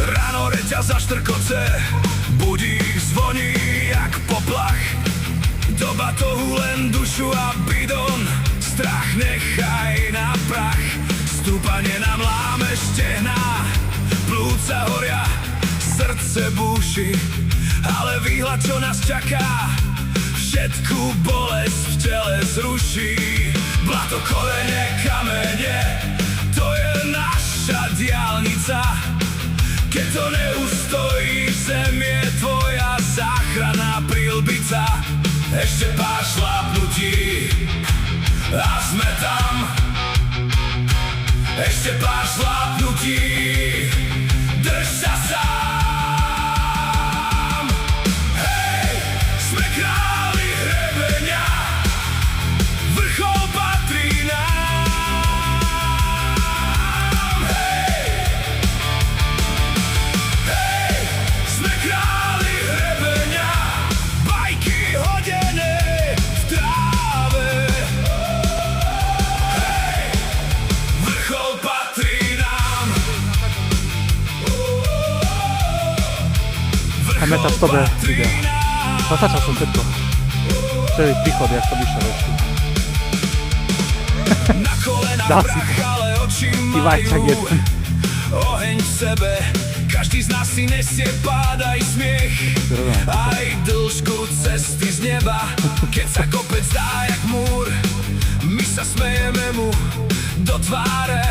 Ráno reťaz zaštrkoce, budík zvoní jak poplach. Doba tohu len dušu a bidon, strach nechaj na prach. Stúpanie nám láme štehná, plúca horia, srdce búši, ale výhľad, čo nás čaká, všetku bolesť v tele zruší. Blato, korene, kamene, to je naša diaľnica. Keď to neustojí, zem je tvoja záchranná prilbica. Ešte pár šlápnutí a sme tam. Ešte pár šlápnutí, drž sa sám. Hej, sme králi hrebenia, vrchol patrí nám. Hej, hej, sme králi hrebenia, bajky hodené v tráve. Hej, vrchol patrí nám. A meta v tobě video. Zasačal som všetko. Celý príchod, jak to vyšlo ešte. Na kolena Dá si prach, to. ale oči Ty vajčak majú jeden. oheň v sebe. Každý z nás si nesie pád aj smiech, aj dĺžku cesty z neba. Keď sa kopec dá jak múr, my sa smejeme mu do tváre,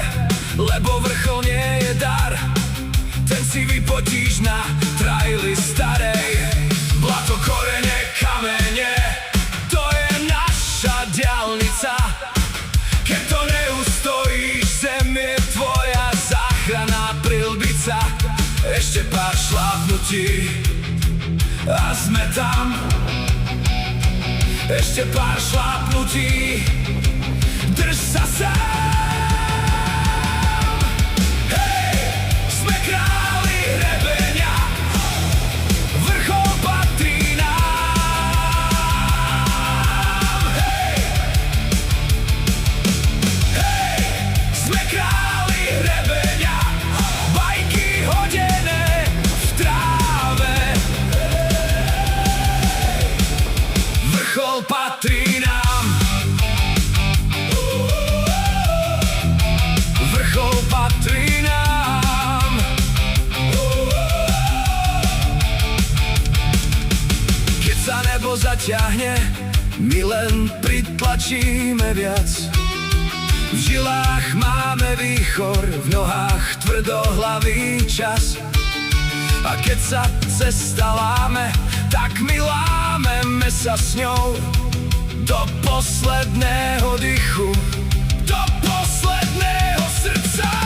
lebo vrchol nie je dar, ten si vypotíš na traili starej. Blato, korene, kamene, to je naša diaľnica. Keď to neustojíš, zem je tvoja záchranná prilbica. Ešte pár šlápnutí a sme tam. Ešte pár šlápnutí, drž sa sám. Hej, sme králi hrebenia, vrchol patrí nám. Hej, hej, sme králi hrebenia, bajky hodené v tráve. Vrchol patrí nám. Vrchol patrí nám. Keď sa nebo zaťahne, my len pritlačíme viac. V žilách máme výchor, v nohách tvrdohlavý čas. A keď sa cesta láme, tak my lámeme sa s ňou do posledného dychu, do posledného srdca.